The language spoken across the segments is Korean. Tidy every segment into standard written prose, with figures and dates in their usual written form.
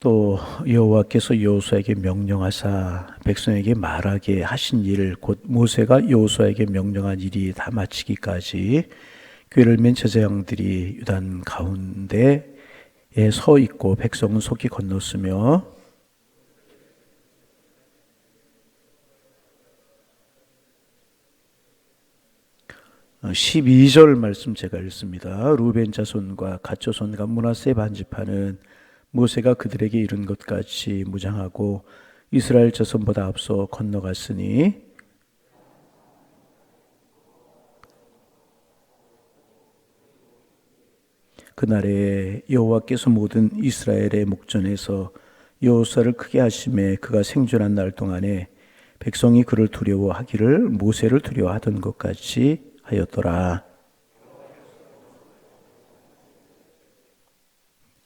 또 여호와께서 여호수아에게 명령하사 백성에게 말하게 하신 일, 곧 모세가 여호수아에게 명령한 일이 다 마치기까지 궤를 맨 제사장들이 유단 가운데에 서 있고 백성은 속히 건넜으며 12절 말씀 제가 읽습니다. 루벤 자손과 갓 자손과 므낫세 반지파는 모세가 그들에게 이른 것 같이 무장하고 이스라엘 자손보다 앞서 건너갔으니 그날에 여호와께서 모든 이스라엘의 목전에서 여호수아를 크게 하심에 그가 생존한 날 동안에 백성이 그를 두려워하기를 모세를 두려워하던 것 같이 하였더라.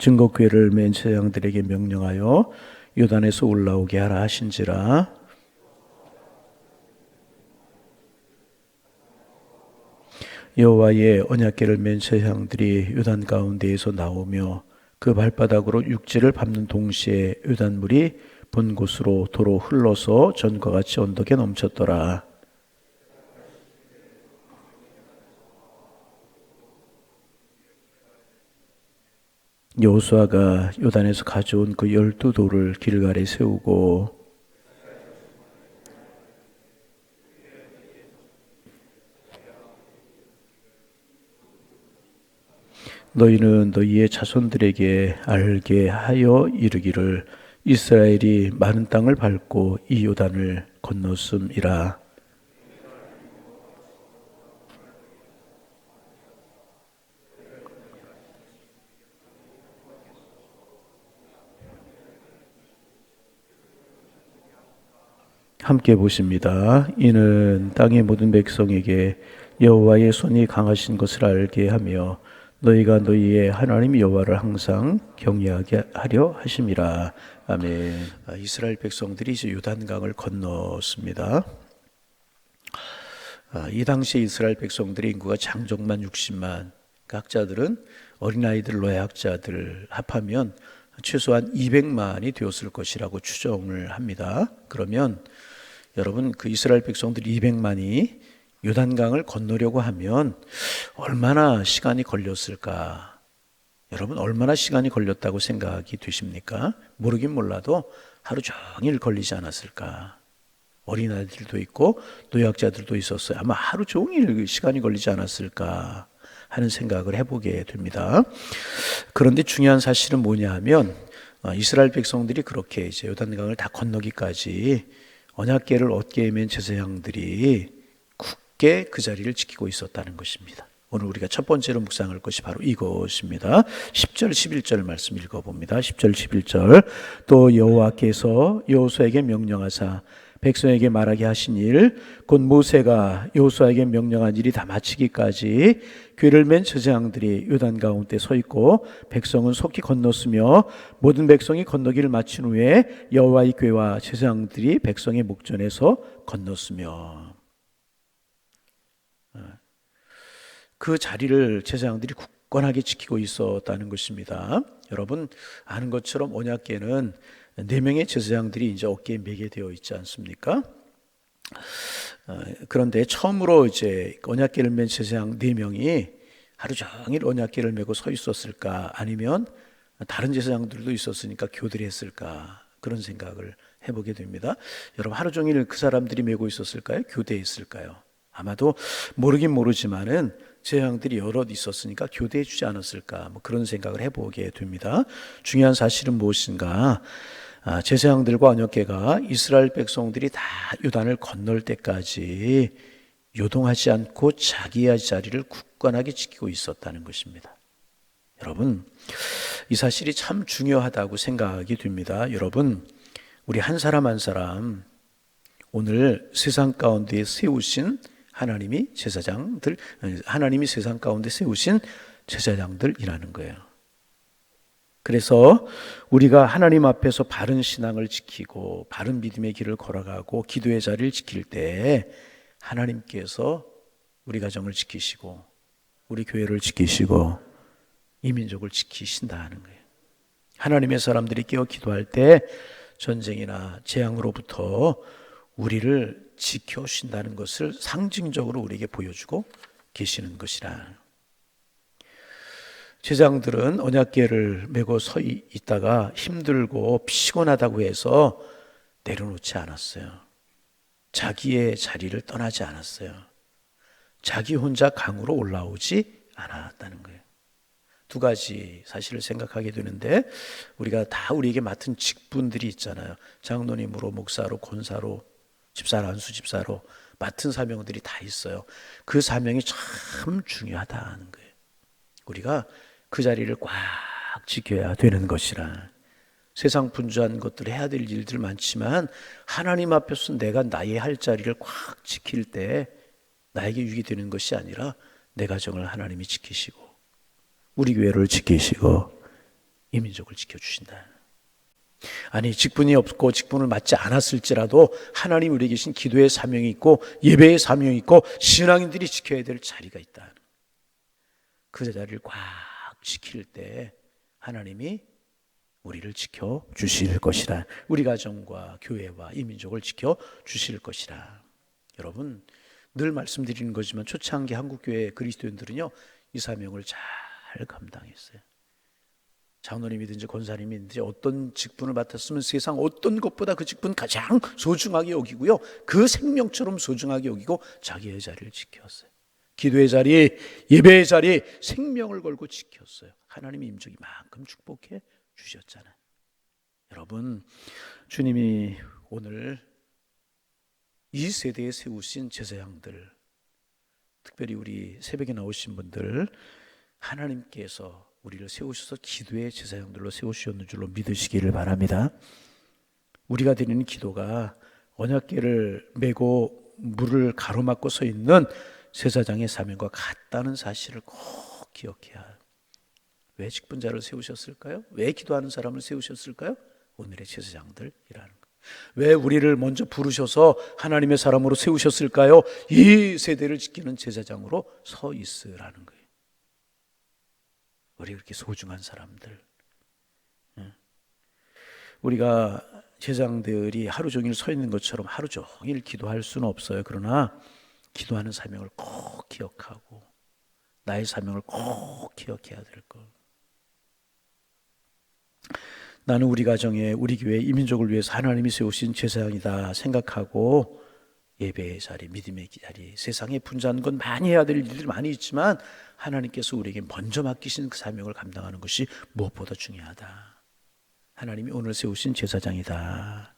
증거궤를 맨 제사장들에게 명령하여 요단에서 올라오게 하라 하신지라. 여호와의 언약궤를 맨 제사장들이 요단 가운데에서 나오며 그 발바닥으로 육지를 밟는 동시에 요단물이 본 곳으로 도로 흘러서 전과 같이 언덕에 넘쳤더라. 여호수아가 요단에서 가져온 그 12돌을 길갈에 세우고 너희는 너희의 자손들에게 알게 하여 이르기를 이스라엘이 많은 땅을 밟고 이 요단을 건넜음이라. 함께 보십니다. 이는 땅의 모든 백성에게 여호와의 손이 강하신 것을 알게 하며 너희가 너희의 하나님 여호와를 항상 경외하게 하려 하심이라. 아멘. 이스라엘 백성들이 이제 요단강을 건넜습니다. 이 당시 이스라엘 백성들의 인구가 장정만 60만, 학자들은 어린아이들, 노약자들 합하면 최소한 200만이 되었을 것이라고 추정을 합니다. 그러면 여러분, 그 이스라엘 백성들 200만이 요단강을 건너려고 하면 얼마나 시간이 걸렸을까? 여러분, 얼마나 시간이 걸렸다고 생각이 되십니까? 모르긴 몰라도 하루 종일 걸리지 않았을까? 어린아이들도 있고 노약자들도 있었어요. 아마 하루 종일 시간이 걸리지 않았을까 하는 생각을 해보게 됩니다. 그런데 중요한 사실은 뭐냐 하면 이스라엘 백성들이 그렇게 이제 요단강을 다 건너기까지 언약궤를 얻게 맨 제사장들이 굳게 그 자리를 지키고 있었다는 것입니다. 오늘 우리가 첫 번째로 묵상할 것이 바로 이것입니다. 10절 11절 말씀 읽어봅니다. 10절 11절 또 여호와께서 여호수아에게 명령하사 백성에게 말하게 하신 일, 곧 모세가 여호수아에게 명령한 일이 다 마치기까지 궤를 맨 제사장들이 요단 가운데 서 있고 백성은 속히 건넜으며 모든 백성이 건너기를 마친 후에 여호와의 궤와 제사장들이 백성의 목전에서 건넜으며 그 자리를 제사장들이 굳건하게 지키고 있었다는 것입니다. 여러분 아는 것처럼 언약궤는 4명의 제사장들이 이제 어깨에 매게 되어 있지 않습니까? 그런데 처음으로 이제 언약궤를 맨 제사장 4명이 하루 종일 언약궤를 메고 서 있었을까? 아니면 다른 제사장들도 있었으니까 교대를 했을까? 그런 생각을 해보게 됩니다. 여러분 하루 종일 그 사람들이 메고 있었을까요? 교대했을까요? 아마도 모르긴 모르지만은 제사장들이 여럿 있었으니까 교대해 주지 않았을까? 뭐 그런 생각을 해보게 됩니다. 중요한 사실은 무엇인가? 제사장들과 언약궤가 이스라엘 백성들이 다 요단을 건널 때까지 요동하지 않고 자기의 자리를 굳건하게 지키고 있었다는 것입니다. 여러분, 이 사실이 참 중요하다고 생각이 됩니다. 여러분, 우리 한 사람 한 사람 오늘 세상 가운데 세우신 하나님이 세상 가운데 세우신 제사장들이라는 거예요. 그래서 우리가 하나님 앞에서 바른 신앙을 지키고 바른 믿음의 길을 걸어가고 기도의 자리를 지킬 때 하나님께서 우리 가정을 지키시고 우리 교회를 지키시고 이 민족을 지키신다는 거예요. 하나님의 사람들이 깨어 기도할 때 전쟁이나 재앙으로부터 우리를 지켜주신다는 것을 상징적으로 우리에게 보여주고 계시는 것이라. 제사장들은 언약궤를 메고 서 있다가 힘들고 피곤하다고 해서 내려놓지 않았어요. 자기의 자리를 떠나지 않았어요. 자기 혼자 강으로 올라오지 않았다는 거예요. 두 가지 사실을 생각하게 되는데, 우리가 다 우리에게 맡은 직분들이 있잖아요. 장로님으로, 목사로, 권사로, 집사로, 안수집사로 맡은 사명들이 다 있어요. 그 사명이 참 중요하다는 거예요. 우리가 그 자리를 꽉 지켜야 되는 것이라. 세상 분주한 것들 해야 될 일들 많지만 하나님 앞에서 내가 나의 할 자리를 꽉 지킬 때 나에게 유익이 되는 것이 아니라 내 가정을 하나님이 지키시고 우리 교회를 지키시고 이 민족을 지켜주신다. 아니, 직분이 없고 직분을 맡지 않았을지라도 하나님 우리에게 계신 기도의 사명이 있고 예배의 사명이 있고 신앙인들이 지켜야 될 자리가 있다. 그 자리를 꽉 지킬 때 하나님이 우리를 지켜주실 것이라. 우리 가정과 교회와 이 민족을 지켜주실 것이라. 여러분, 늘 말씀드리는 거지만 초창기 한국교회 그리스도인들은요, 이 사명을 잘 감당했어요. 장로님이든지 권사님이든지 어떤 직분을 맡았으면 세상 어떤 것보다 그 직분 가장 소중하게 여기고요, 그 생명처럼 소중하게 여기고 자기의 자리를 지켰어요. 기도의 자리, 예배의 자리, 생명을 걸고 지켰어요. 하나님의 임적이 만큼 축복해 주셨잖아요. 여러분, 주님이 오늘 이 세대에 세우신 제사장들, 특별히 우리 새벽에 나오신 분들, 하나님께서 우리를 세우셔서 기도의 제사장들로 세우셨는 줄로 믿으시기를 바랍니다. 우리가 드리는 기도가 언약궤를 메고 물을 가로막고 서 있는 제사장의 사명과 같다는 사실을 꼭 기억해야 해요. 왜 직분자를 세우셨을까요? 왜 기도하는 사람을 세우셨을까요? 오늘의 제사장들이라는 거예요. 왜 우리를 먼저 부르셔서 하나님의 사람으로 세우셨을까요? 이 세대를 지키는 제사장으로 서 있으라는 거예요. 우리 그렇게 소중한 사람들, 우리가 제사장들이 하루 종일 서 있는 것처럼 하루 종일 기도할 수는 없어요. 그러나 기도하는 사명을 꼭 기억하고 나의 사명을 꼭 기억해야 될 것. 나는 우리 가정에, 우리 교회, 이 민족을 위해서 하나님이 세우신 제사장이다 생각하고 예배의 자리, 믿음의 자리, 세상에 분주한 건 많이 해야 될 일들이 많이 있지만 하나님께서 우리에게 먼저 맡기신 그 사명을 감당하는 것이 무엇보다 중요하다. 하나님이 오늘 세우신 제사장이다.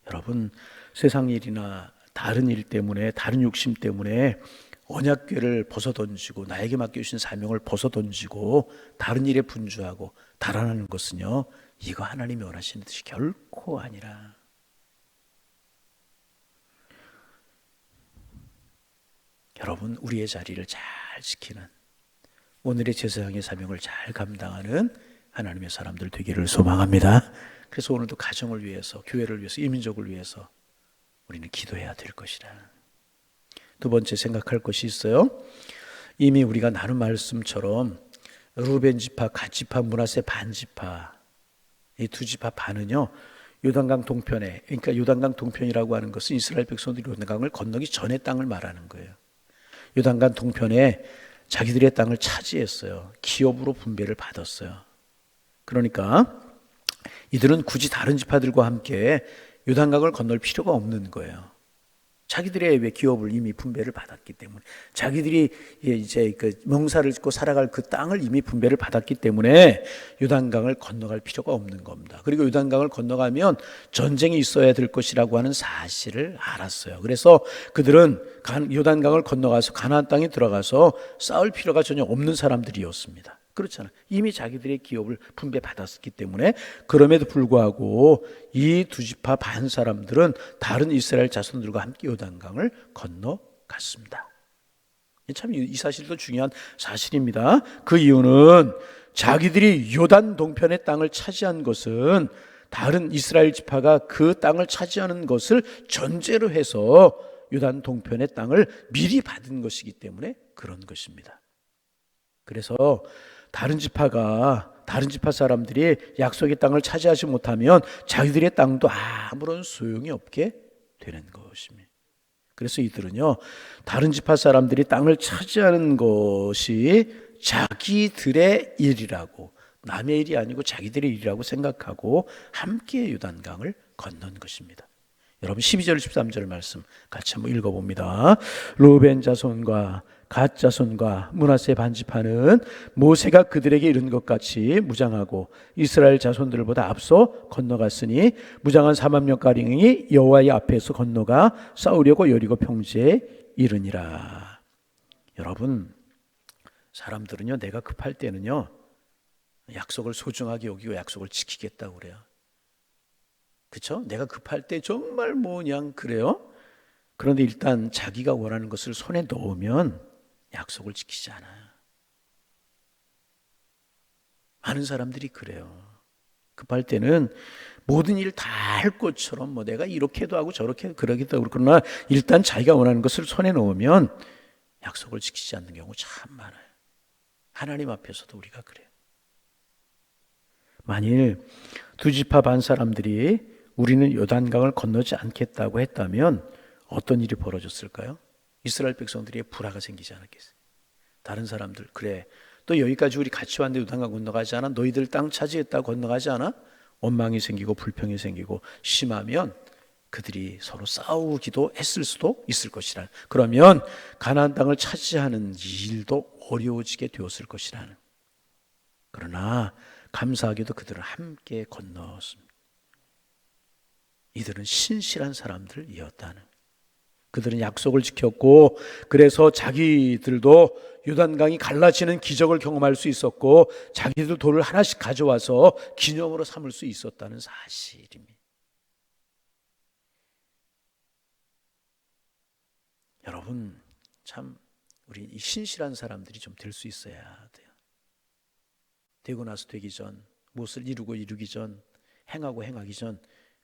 여러분, 세상 일이나 다른 일 때문에, 다른 욕심 때문에 언약궤를 벗어던지고 나에게 맡겨주신 사명을 벗어던지고 다른 일에 분주하고 달아나는 것은요, 이거 하나님이 원하시는 뜻이 결코 아니라. 여러분, 우리의 자리를 잘 지키는, 오늘의 제사장의 사명을 잘 감당하는 하나님의 사람들 되기를 소망합니다. 그래서 오늘도 가정을 위해서, 교회를 위해서, 이 민족을 위해서 우리는 기도해야 될 것이라. 두 번째 생각할 것이 있어요. 이미 우리가 나눈 말씀처럼 루벤 지파, 갓 지파, 므낫세 반 지파, 이 두 지파 반은요, 요단강 동편에, 그러니까 요단강 동편이라고 하는 것은 이스라엘 백성들이 요단강을 건너기 전의 땅을 말하는 거예요. 요단강 동편에 자기들의 땅을 차지했어요. 기업으로 분배를 받았어요. 그러니까 이들은 굳이 다른 지파들과 함께 요단강을 건널 필요가 없는 거예요. 자기들의 기업을 이미 분배를 받았기 때문에, 자기들이 이제 그 명사를 짓고 살아갈 그 땅을 이미 분배를 받았기 때문에 요단강을 건너갈 필요가 없는 겁니다. 그리고 요단강을 건너가면 전쟁이 있어야 될 것이라고 하는 사실을 알았어요. 그래서 그들은 요단강을 건너가서 가나안 땅에 들어가서 싸울 필요가 전혀 없는 사람들이었습니다. 그렇잖아요. 이미 자기들의 기업을 분배받았기 때문에. 그럼에도 불구하고 이 두 지파 반 사람들은 다른 이스라엘 자손들과 함께 요단강을 건너갔습니다. 참 이 사실도 중요한 사실입니다. 그 이유는 자기들이 요단 동편의 땅을 차지한 것은 다른 이스라엘 지파가 그 땅을 차지하는 것을 전제로 해서 요단 동편의 땅을 미리 받은 것이기 때문에 그런 것입니다. 그래서 다른 지파가 다른 지파 사람들이 약속의 땅을 차지하지 못하면 자기들의 땅도 아무런 소용이 없게 되는 것입니다. 그래서 이들은요, 다른 지파 사람들이 땅을 차지하는 것이 자기들의 일이라고, 남의 일이 아니고 자기들의 일이라고 생각하고 함께 요단강을 건넌 것입니다. 여러분 12절 13절 말씀 같이 한번 읽어봅니다. 르우벤 자손과 갓 자손과 므낫세 반지파는 모세가 그들에게 이른 것 같이 무장하고 이스라엘 자손들보다 앞서 건너갔으니 무장한 4만 명가량이 여호와의 앞에서 건너가 싸우려고 여리고 평지에 이르니라. 여러분, 사람들은요, 내가 급할 때는요, 약속을 소중하게 여기고 약속을 지키겠다고 그래요. 그렇죠? 내가 급할 때 정말 그냥 그래요. 그런데 일단 자기가 원하는 것을 손에 넣으면 약속을 지키지 않아요. 많은 사람들이 그래요. 급할 때는 모든 일 다 할 것처럼 내가 이렇게도 하고 저렇게 그러기도 하고, 그러나 일단 자기가 원하는 것을 손에 넣으면 약속을 지키지 않는 경우 참 많아요. 하나님 앞에서도 우리가 그래요. 만일 두 지파 반 사람들이 우리는 요단강을 건너지 않겠다고 했다면 어떤 일이 벌어졌을까요? 이스라엘 백성들이 불화가 생기지 않았겠어요? 다른 사람들, 그래, 또 여기까지 우리 같이 왔는데 요단강 건너가지 않아? 너희들 땅 차지했다고 건너가지 않아? 원망이 생기고 불평이 생기고 심하면 그들이 서로 싸우기도 했을 수도 있을 것이라. 그러면 가나안 땅을 차지하는 일도 어려워지게 되었을 것이라는. 그러나 감사하게도 그들은 함께 건너었습니다. 이들은 신실한 사람들이었다는. 그들은 약속을 지켰고, 그래서 자기들도 요단강이 갈라지는 기적을 경험할 수 있었고, 자기들 돌을 하나씩 가져와서 기념으로 삼을 수 있었다는 사실입니다. 여러분, 참 우리 이 신실한 사람들이 좀 될 수 있어야 돼요. 되고 나서 되기 전, 무엇을 이루기 전, 행하기 전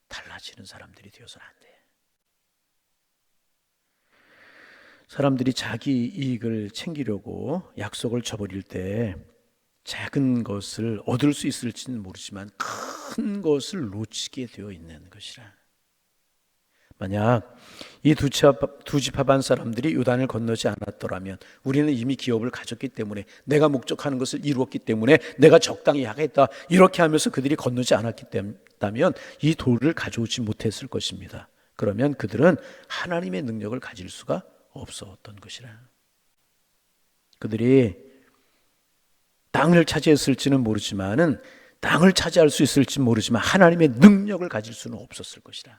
달라지는 사람들이 되어서는 안 돼요. 사람들이 자기 이익을 챙기려고 약속을 저버릴 때 작은 것을 얻을 수 있을지는 모르지만 큰 것을 놓치게 되어 있는 것이라. 만약 이 두 지파 반 사람들이 요단을 건너지 않았더라면, 우리는 이미 기업을 가졌기 때문에, 내가 목적하는 것을 이루었기 때문에 내가 적당히 하겠다 이렇게 하면서 그들이 건너지 않았다면 이 돌을 가져오지 못했을 것입니다. 그러면 그들은 하나님의 능력을 가질 수가 없었던 것이라. 그들이 땅을 차지했을지는 모르지만은, 땅을 차지할 수 있을지 모르지만 하나님의 능력을 가질 수는 없었을 것이라.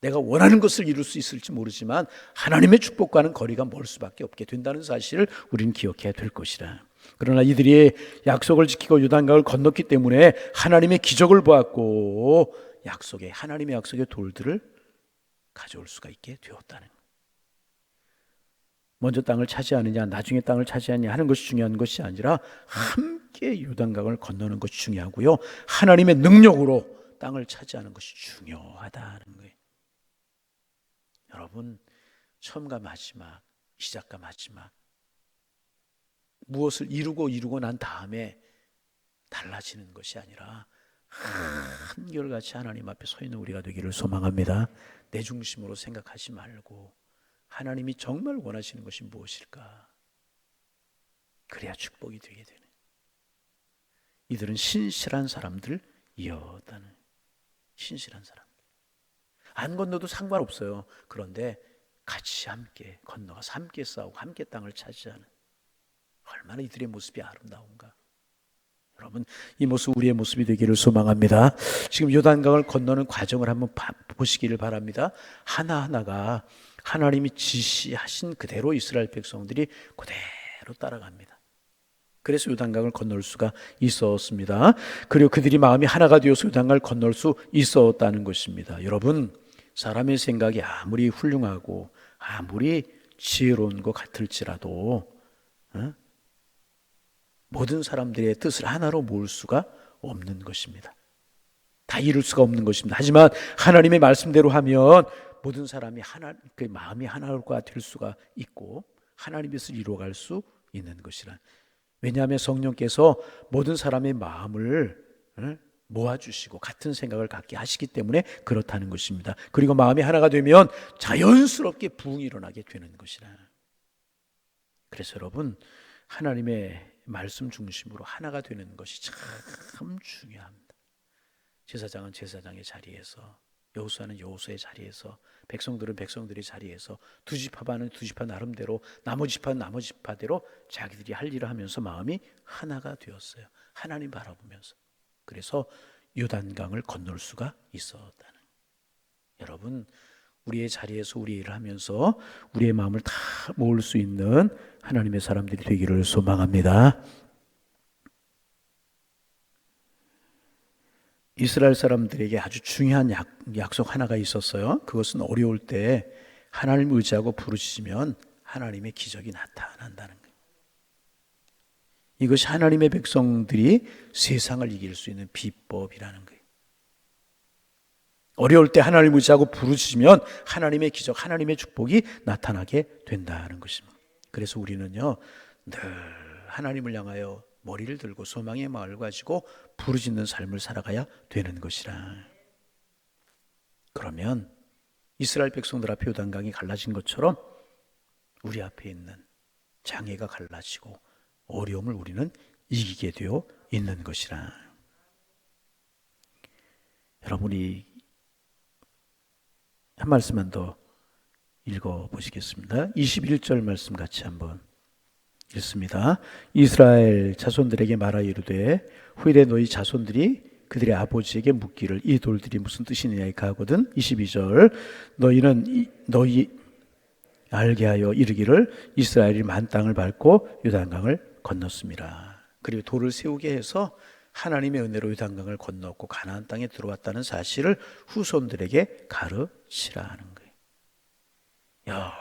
내가 원하는 것을 이룰 수 있을지 모르지만 하나님의 축복과는 거리가 멀 수밖에 없게 된다는 사실을 우리는 기억해야 될 것이라. 그러나 이들이 약속을 지키고 요단강을 건넜기 때문에 하나님의 기적을 보았고, 하나님의 약속의 돌들을 가져올 수가 있게 되었다는. 먼저 땅을 차지하느냐 나중에 땅을 차지하느냐 하는 것이 중요한 것이 아니라 함께 요단강을 건너는 것이 중요하고요, 하나님의 능력으로 땅을 차지하는 것이 중요하다는 거예요. 여러분, 처음과 마지막, 시작과 마지막, 무엇을 이루고 난 다음에 달라지는 것이 아니라 한결같이 하나님 앞에 서 있는 우리가 되기를 소망합니다. 내 중심으로 생각하지 말고 하나님이 정말 원하시는 것이 무엇일까? 그래야 축복이 되게 되네. 이들은 신실한 사람들이었다는. 신실한 사람. 안 건너도 상관없어요. 그런데 같이 함께 건너가서 함께 싸우고 함께 땅을 차지하는, 얼마나 이들의 모습이 아름다운가. 여러분, 이 모습 우리의 모습이 되기를 소망합니다. 지금 요단강을 건너는 과정을 한번 보시기를 바랍니다. 하나하나가 하나님이 지시하신 그대로 이스라엘 백성들이 그대로 따라갑니다. 그래서 요단강을 건널 수가 있었습니다. 그리고 그들이 마음이 하나가 되어서 요단강을 건널 수 있었다는 것입니다. 여러분, 사람의 생각이 아무리 훌륭하고 아무리 지혜로운 것 같을지라도 모든 사람들의 뜻을 하나로 모을 수가 없는 것입니다. 다 이룰 수가 없는 것입니다. 하지만 하나님의 말씀대로 하면 모든 사람이 그 마음이 하나가 될 수가 있고 하나님의 뜻을 이루어갈 수 있는 것이라. 왜냐하면 성령께서 모든 사람의 마음을 모아주시고 같은 생각을 갖게 하시기 때문에 그렇다는 것입니다. 그리고 마음이 하나가 되면 자연스럽게 부흥이 일어나게 되는 것이라. 그래서 여러분, 하나님의 말씀 중심으로 하나가 되는 것이 참 중요합니다. 제사장은 제사장의 자리에서, 여호수아는 여호수아의 자리에서, 백성들은 백성들의 자리에서, 두 지파반은 두 지파 나름대로, 나머지 지파는 나머지 지파대로 자기들이 할 일을 하면서 마음이 하나가 되었어요. 하나님 바라보면서. 그래서 요단강을 건널 수가 있었다는. 여러분, 우리의 자리에서 우리 일을 하면서 우리의 마음을 다 모을 수 있는 하나님의 사람들이 되기를 소망합니다. 이스라엘 사람들에게 아주 중요한 약속 하나가 있었어요. 그것은 어려울 때 하나님을 의지하고 부르짖으면 하나님의 기적이 나타난다는 거예요. 이것이 하나님의 백성들이 세상을 이길 수 있는 비법이라는 거예요. 어려울 때 하나님을 의지하고 부르짖으면 하나님의 기적, 하나님의 축복이 나타나게 된다는 것입니다. 그래서 우리는요, 늘 하나님을 향하여 머리를 들고 소망의 마음을 가지고 부르짖는 삶을 살아가야 되는 것이라. 그러면 이스라엘 백성들 앞에 요단강이 갈라진 것처럼 우리 앞에 있는 장애가 갈라지고 어려움을 우리는 이기게 되어 있는 것이라. 여러분이 한 말씀만 더 읽어보시겠습니다. 21절 말씀 같이 한번 읽습니다. 이스라엘 자손들에게 말하 이르되 후일에 너희 자손들이 그들의 아버지에게 묻기를 이 돌들이 무슨 뜻이느냐 하거든. 22절 너희 알게 하여 이르기를 이스라엘이 만 땅을 밟고 요단강을 건넜습니다. 그리고 돌을 세우게 해서 하나님의 은혜로 요단강을 건넜고 가나안 땅에 들어왔다는 사실을 후손들에게 가르치라 하는 거예요.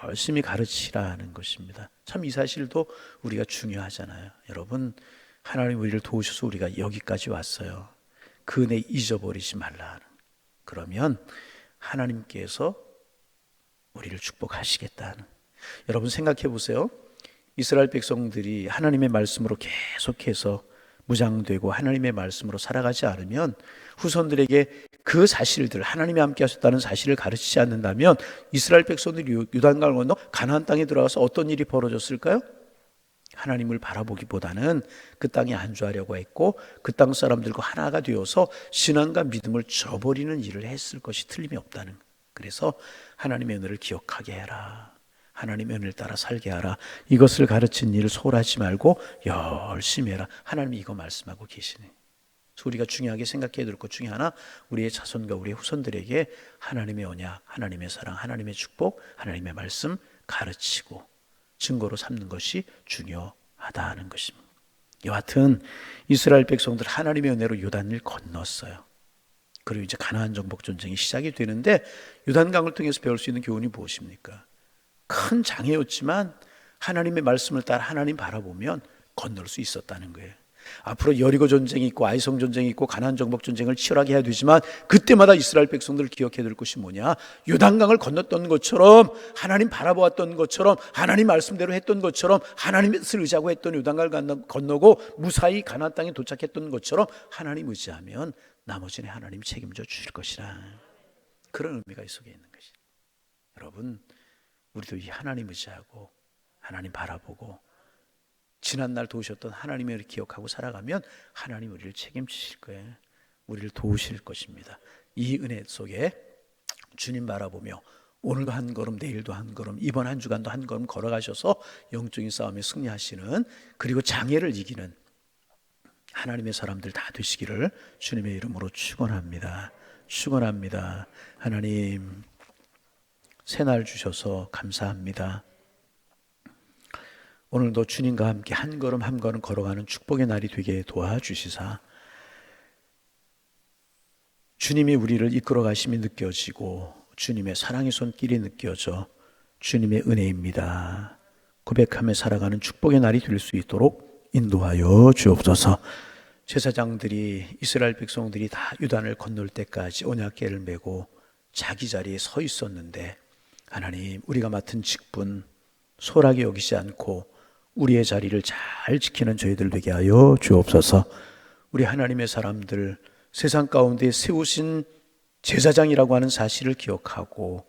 열심히 가르치라 하는 것입니다. 참 이 사실도 우리가 중요하잖아요. 여러분, 하나님 우리를 도우셔서 우리가 여기까지 왔어요. 그 은혜 잊어버리지 말라 하는. 그러면 하나님께서 우리를 축복하시겠다는. 여러분 생각해 보세요. 이스라엘 백성들이 하나님의 말씀으로 계속해서 무장되고 하나님의 말씀으로 살아가지 않으면 후손들에게 그 사실들, 하나님이 함께 하셨다는 사실을 가르치지 않는다면 이스라엘 백성들이 요단강을 건너 가나안 땅에 들어가서 어떤 일이 벌어졌을까요? 하나님을 바라보기보다는 그 땅에 안주하려고 했고 그 땅 사람들과 하나가 되어서 신앙과 믿음을 저버리는 일을 했을 것이 틀림이 없다는 거예요. 그래서 하나님의 은혜를 기억하게 해라. 하나님의 은혜를 따라 살게 하라. 이것을 가르친 일을 소홀하지 말고 열심히 해라. 하나님이 이거 말씀하고 계시네. 그래서 우리가 중요하게 생각해야 될 것 중에 하나, 우리의 자손과 우리의 후손들에게 하나님의 언약, 하나님의 사랑, 하나님의 축복, 하나님의 말씀 가르치고 증거로 삼는 것이 중요하다는 것입니다. 여하튼 이스라엘 백성들 하나님의 은혜로 요단을 건넜어요. 그리고 이제 가나안 정복 전쟁이 시작이 되는데 요단강을 통해서 배울 수 있는 교훈이 무엇입니까? 큰 장애였지만 하나님의 말씀을 따라 하나님 바라보면 건널 수 있었다는 거예요. 앞으로 여리고 전쟁이 있고 아이성 전쟁이 있고 가나안 정복 전쟁을 치열하게 해야 되지만 그때마다 이스라엘 백성들을 기억해야 될 것이 뭐냐? 요단강을 건넜던 것처럼, 하나님 바라보았던 것처럼, 하나님 말씀대로 했던 것처럼, 하나님을 의지하고 했던 요단강을 건너고 무사히 가나안 땅에 도착했던 것처럼 하나님 의지하면 나머지는 하나님 책임져 주실 것이라. 그런 의미가 이 속에 있는 것이. 여러분, 우리도 이 하나님 의지하고 하나님 바라보고 지난날 도우셨던 하나님을 기억하고 살아가면 하나님 우리를 책임지실 거예요. 우리를 도우실 것입니다. 이 은혜 속에 주님 바라보며 오늘도 한 걸음, 내일도 한 걸음, 이번 한 주간도 한 걸음 걸어가셔서 영적인 싸움에 승리하시는, 그리고 장애를 이기는 하나님의 사람들 다 되시기를 주님의 이름으로 축원합니다. 축원합니다. 하나님, 새날 주셔서 감사합니다. 오늘도 주님과 함께 한 걸음 한 걸음 걸어가는 축복의 날이 되게 도와주시사 주님이 우리를 이끌어 가심이 느껴지고 주님의 사랑의 손길이 느껴져 주님의 은혜입니다 고백하며 살아가는 축복의 날이 될 수 있도록 인도하여 주옵소서. 제사장들이, 이스라엘 백성들이 다 요단을 건널 때까지 언약궤를 메고 자기 자리에 서 있었는데 하나님, 우리가 맡은 직분 소홀하게 여기지 않고 우리의 자리를 잘 지키는 저희들 되게 하여 주옵소서. 우리 하나님의 사람들, 세상 가운데 세우신 제사장이라고 하는 사실을 기억하고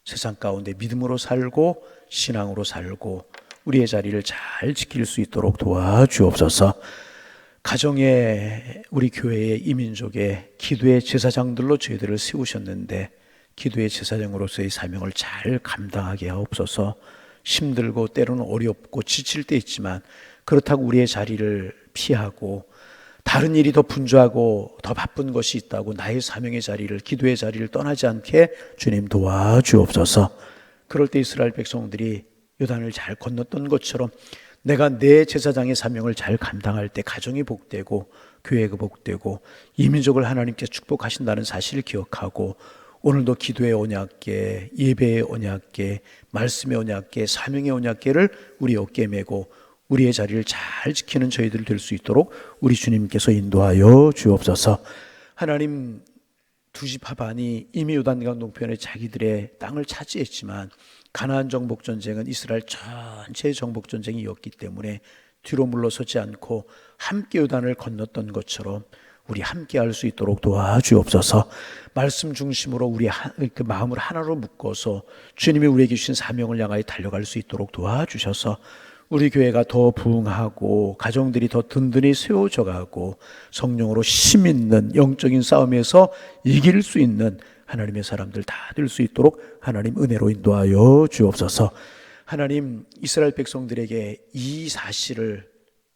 세상 가운데 믿음으로 살고 신앙으로 살고 우리의 자리를 잘 지킬 수 있도록 도와주옵소서. 가정에 우리 교회의 이민족의 기도의 제사장들로 저희들을 세우셨는데 기도의 제사장으로서의 사명을 잘 감당하게 하옵소서. 힘들고 때로는 어렵고 지칠 때 있지만 그렇다고 우리의 자리를 피하고 다른 일이 더 분주하고 더 바쁜 것이 있다고 나의 사명의 자리를, 기도의 자리를 떠나지 않게 주님 도와주옵소서. 그럴 때 이스라엘 백성들이 요단을 잘 건넜던 것처럼 내가 내 제사장의 사명을 잘 감당할 때 가정이 복되고 교회가 복되고 이민족을 하나님께 축복하신다는 사실을 기억하고 오늘도 기도의 언약궤, 예배의 언약궤, 말씀의 언약궤, 사명의 언약궤를 우리 어깨에 메고 우리의 자리를 잘 지키는 저희들 될 수 있도록 우리 주님께서 인도하여 주옵소서. 하나님, 두 지파 반이 이미 요단강 동편에 자기들의 땅을 차지했지만 가나안 정복 전쟁은 이스라엘 전체의 정복 전쟁이었기 때문에 뒤로 물러서지 않고 함께 요단을 건넜던 것처럼 우리 함께 할 수 있도록 도와주옵소서. 말씀 중심으로 우리 그 마음을 하나로 묶어서 주님이 우리에게 주신 사명을 향하여 달려갈 수 있도록 도와주셔서 우리 교회가 더 부흥하고 가정들이 더 든든히 세워져 가고 성령으로 힘 있는 영적인 싸움에서 이길 수 있는 하나님의 사람들 다 될 수 있도록 하나님 은혜로 인도하여 주옵소서. 하나님, 이스라엘 백성들에게 이 사실을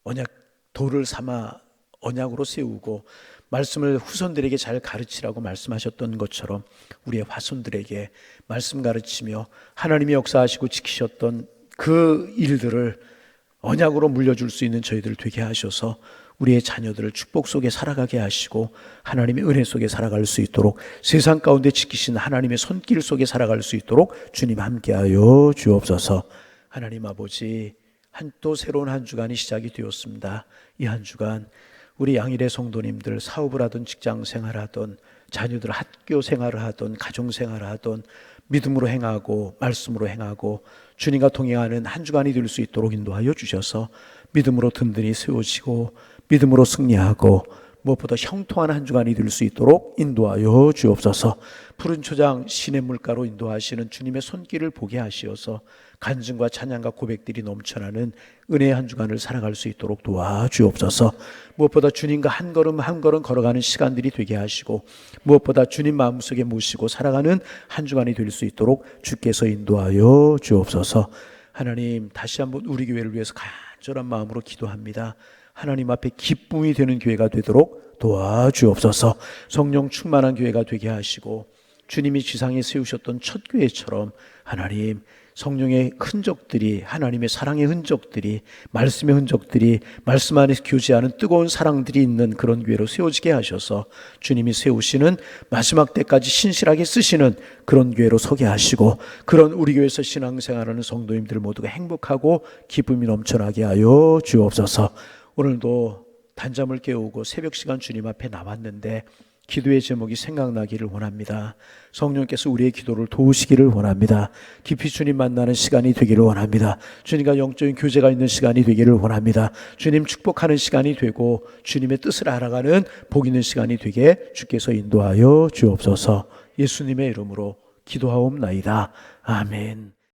언약 돌을 삼아 언약으로 세우고 말씀을 후손들에게 잘 가르치라고 말씀하셨던 것처럼 우리의 화손들에게 말씀 가르치며 하나님이 역사하시고 지키셨던 그 일들을 언약으로 물려줄 수 있는 저희들 되게 하셔서 우리의 자녀들을 축복 속에 살아가게 하시고 하나님의 은혜 속에 살아갈 수 있도록 세상 가운데 지키신 하나님의 손길 속에 살아갈 수 있도록 주님 함께하여 주옵소서. 하나님 아버지, 또 새로운 한 주간이 시작이 되었습니다. 이 한 주간 우리 양일의 성도님들 사업을 하든 직장 생활하든 자녀들 학교 생활을 하든 가정 생활을 하든 믿음으로 행하고 말씀으로 행하고 주님과 동행하는 한 주간이 될 수 있도록 인도하여 주셔서 믿음으로 든든히 세워지고 믿음으로 승리하고 무엇보다 형통한 한 주간이 될 수 있도록 인도하여 주옵소서. 푸른 초장 신의 물가로 인도하시는 주님의 손길을 보게 하시어서 간증과 찬양과 고백들이 넘쳐나는 은혜의 한 주간을 살아갈 수 있도록 도와주옵소서. 무엇보다 주님과 한 걸음 한 걸음 걸어가는 시간들이 되게 하시고 무엇보다 주님 마음속에 모시고 살아가는 한 주간이 될 수 있도록 주께서 인도하여 주옵소서. 하나님, 다시 한번 우리 교회를 위해서 간절한 마음으로 기도합니다. 하나님 앞에 기쁨이 되는 교회가 되도록 도와주옵소서. 성령 충만한 교회가 되게 하시고 주님이 지상에 세우셨던 첫 교회처럼 하나님, 성령의 흔적들이, 하나님의 사랑의 흔적들이, 말씀의 흔적들이, 말씀 안에서 교제하는 뜨거운 사랑들이 있는 그런 교회로 세워지게 하셔서 주님이 세우시는 마지막 때까지 신실하게 쓰시는 그런 교회로 서게 하시고 그런 우리 교회에서 신앙생활하는 성도님들 모두가 행복하고 기쁨이 넘쳐나게 하여 주옵소서. 오늘도 단잠을 깨우고 새벽 시간 주님 앞에 나왔는데 기도의 제목이 생각나기를 원합니다. 성령께서 우리의 기도를 도우시기를 원합니다. 깊이 주님 만나는 시간이 되기를 원합니다. 주님과 영적인 교제가 있는 시간이 되기를 원합니다. 주님 축복하는 시간이 되고 주님의 뜻을 알아가는 복 있는 시간이 되게 주께서 인도하여 주옵소서. 예수님의 이름으로 기도하옵나이다. 아멘.